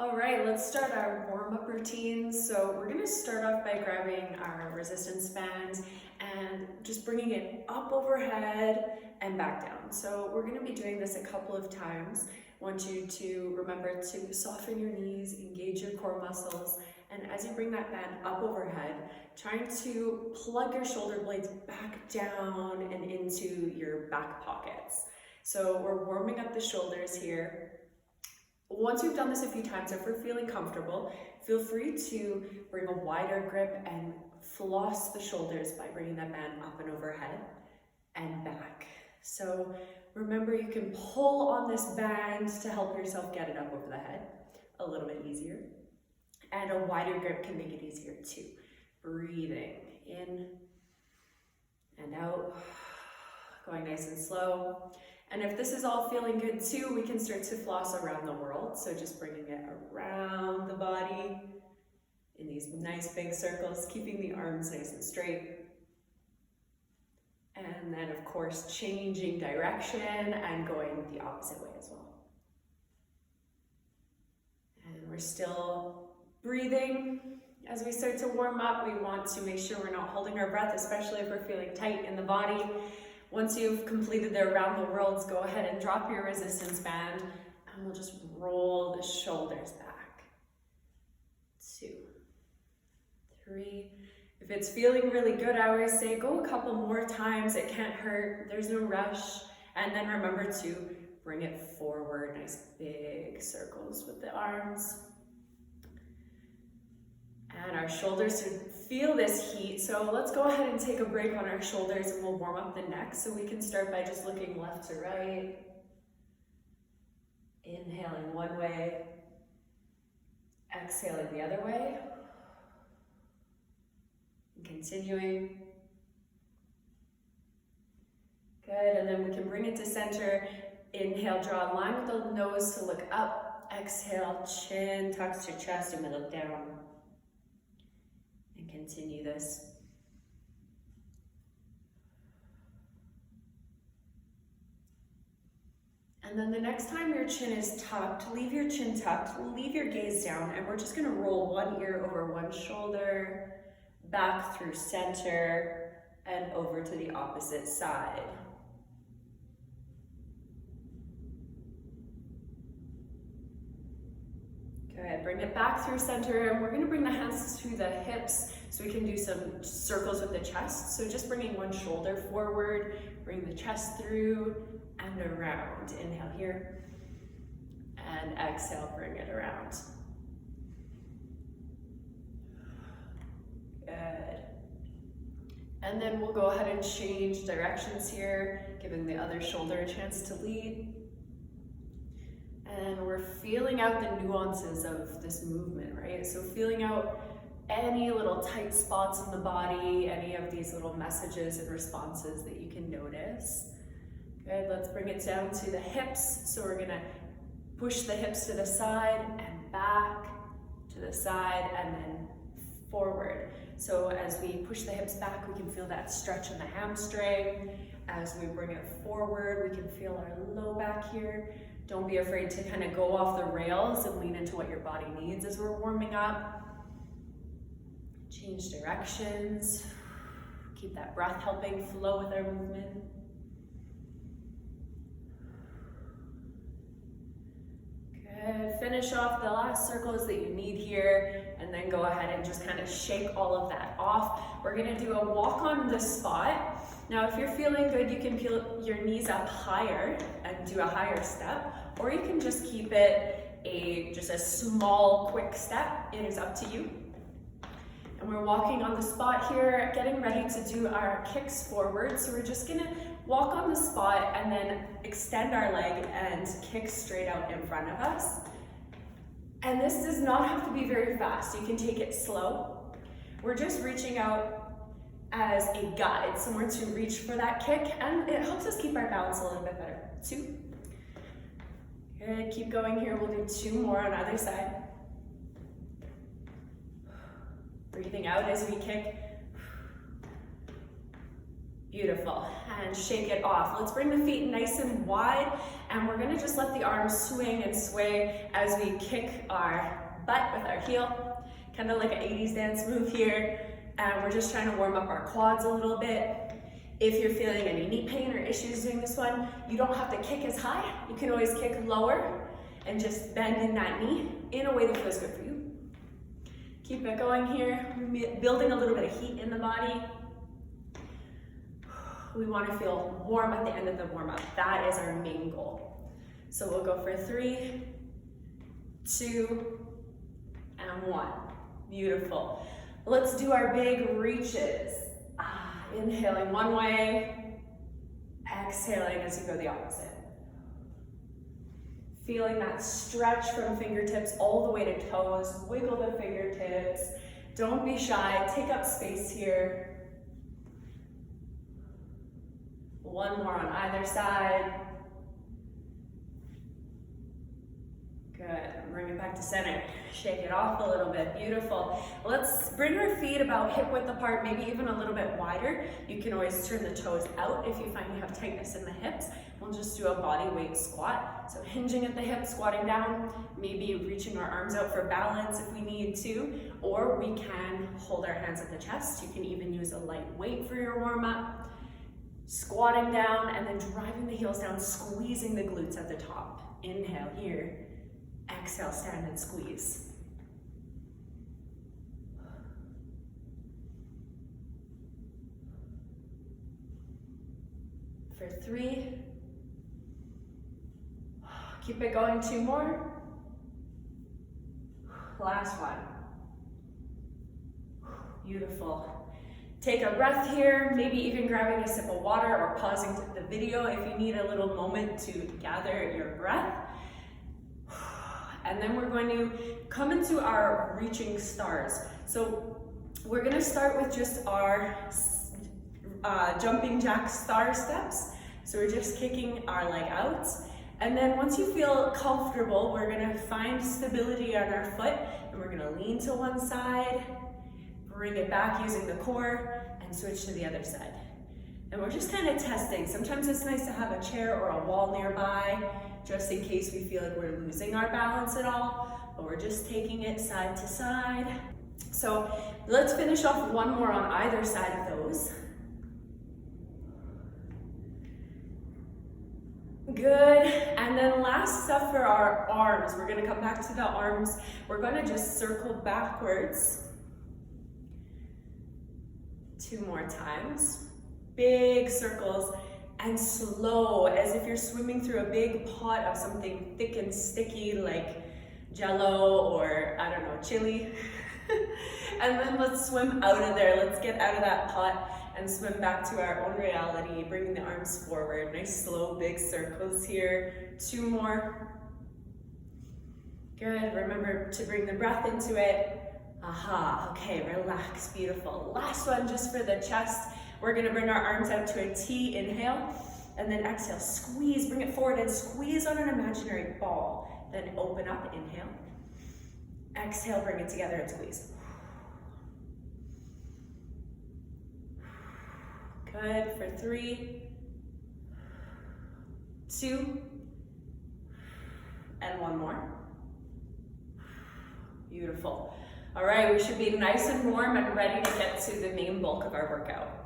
All right, let's start our warm-up routine. So we're gonna start off by grabbing our resistance band and just bringing it up overhead and back down. So we're gonna be doing this a couple of times. I want you to remember to soften your knees, engage your core muscles, and as you bring that band up overhead, trying to plug your shoulder blades back down and into your back pockets. So we're warming up the shoulders here. Once we've done this a few times, if we're feeling comfortable, feel free to bring a wider grip and floss the shoulders by bringing that band up and overhead and back. So remember, you can pull on this band to help yourself get it up over the head a little bit easier. And a wider grip can make it easier too. Breathing in and out, going nice and slow. And if this is all feeling good too, we can start to floss around the world. So just bringing it around the body in these nice big circles, keeping the arms nice and straight. And then of course, changing direction and going the opposite way as well. And we're still breathing. As we start to warm up, we want to make sure we're not holding our breath, especially if we're feeling tight in the body. Once you've completed the around the worlds, go ahead and drop your resistance band and we'll just roll the shoulders back. 2, 3. If it's feeling really good, I always say go a couple more times. It can't hurt. There's no rush. And then remember to bring it forward. Nice big circles with the arms. And our shoulders should feel this heat. So let's go ahead and take a break on our shoulders and we'll warm up the neck. So we can start by just looking left to right. Inhaling one way, exhaling the other way. And continuing. Good, and then we can bring it to center. Inhale, draw a line with the nose to look up. Exhale, chin tucks to chest and we look down. And continue this. And then the next time your chin is tucked, leave your chin tucked, leave your gaze down, and we're just gonna roll one ear over one shoulder, back through center, and over to the opposite side. Good, bring it back through center, and we're gonna bring the hands through the hips so we can do some circles with the chest. So just bringing one shoulder forward, bring the chest through and around. Inhale here, and exhale, bring it around. Good. And then we'll go ahead and change directions here, giving the other shoulder a chance to lead. And we're feeling out the nuances of this movement, right? So feeling out any little tight spots in the body, any of these little messages and responses that you can notice. Good, let's bring it down to the hips. So we're gonna push the hips to the side and back to the side and then forward. So as we push the hips back, we can feel that stretch in the hamstring. As we bring it forward, we can feel our low back here. Don't be afraid to kind of go off the rails and lean into what your body needs as we're warming up. Change directions. Keep that breath helping flow with our movement. Good. Finish off the last circles that you need here, and then go ahead and just kind of shake all of that off. We're gonna do a walk on the spot. Now, if you're feeling good, you can peel your knees up higher and do a higher step, or you can just keep it just a small, quick step. It is up to you. And we're walking on the spot here, getting ready to do our kicks forward. So we're just gonna walk on the spot and then extend our leg and kick straight out in front of us. And this does not have to be very fast. You can take it slow. We're just reaching out as a guide, somewhere to reach for that kick, and it helps us keep our balance a little bit better. 2. Good, keep going here. We'll do 2 more on either side. Breathing out as we kick. Beautiful, and shake it off. Let's bring the feet nice and wide and we're gonna just let the arms swing and sway as we kick our butt with our heel, kind of like an 80s dance move here. And we're just trying to warm up our quads a little bit. If you're feeling any knee pain or issues doing this one, you don't have to kick as high. You can always kick lower and just bend in that knee in a way that feels good for you. Keep it going here, building a little bit of heat in the body. We want to feel warm at the end of the warm up. That is our main goal. So we'll go for 3, 2, and 1. Beautiful. Let's do our big reaches. Inhaling one way, exhaling as you go the opposite. Feeling that stretch from fingertips all the way to toes. Wiggle the fingertips. Don't be shy. Take up space here. One more on either side. Good. Bring it back to center. Shake it off a little bit. Beautiful. Let's bring our feet about hip width apart, maybe even a little bit wider. You can always turn the toes out if you find you have tightness in the hips. We'll just do a body weight squat. So hinging at the hips, squatting down, maybe reaching our arms out for balance if we need to, or we can hold our hands at the chest. You can even use a light weight for your warm up. Squatting down and then driving the heels down, squeezing the glutes at the top. Inhale here. Exhale, stand and squeeze. For 3. Keep it going, 2 more. Last one. Beautiful. Take a breath here, maybe even grabbing a sip of water or pausing the video if you need a little moment to gather your breath. And then we're going to come into our reaching stars. So we're going to start with just our jumping jack star steps. So we're just kicking our leg out. And then once you feel comfortable, we're going to find stability on our foot and we're going to lean to one side, bring it back using the core, and switch to the other side. And we're just kind of testing. Sometimes it's nice to have a chair or a wall nearby, just in case we feel like we're losing our balance at all, but we're just taking it side to side. So let's finish off one more on either side of those. Good, and then last stuff for our arms. We're gonna come back to the arms. We're gonna just circle backwards 2 more times. Big circles and slow, as if you're swimming through a big pot of something thick and sticky like Jello or, I don't know, chili. And then let's swim out of there. Let's get out of that pot and swim back to our own reality, bringing the arms forward. Nice slow big circles here. 2 more. Good, remember to bring the breath into it. Aha, okay, relax, beautiful. Last one just for the chest. We're gonna bring our arms out to a T, inhale, and then exhale, squeeze, bring it forward and squeeze on an imaginary ball. Then open up, inhale. Exhale, bring it together and squeeze. Good, for 3, 2, and 1 more. Beautiful. All right, we should be nice and warm and ready to get to the main bulk of our workout.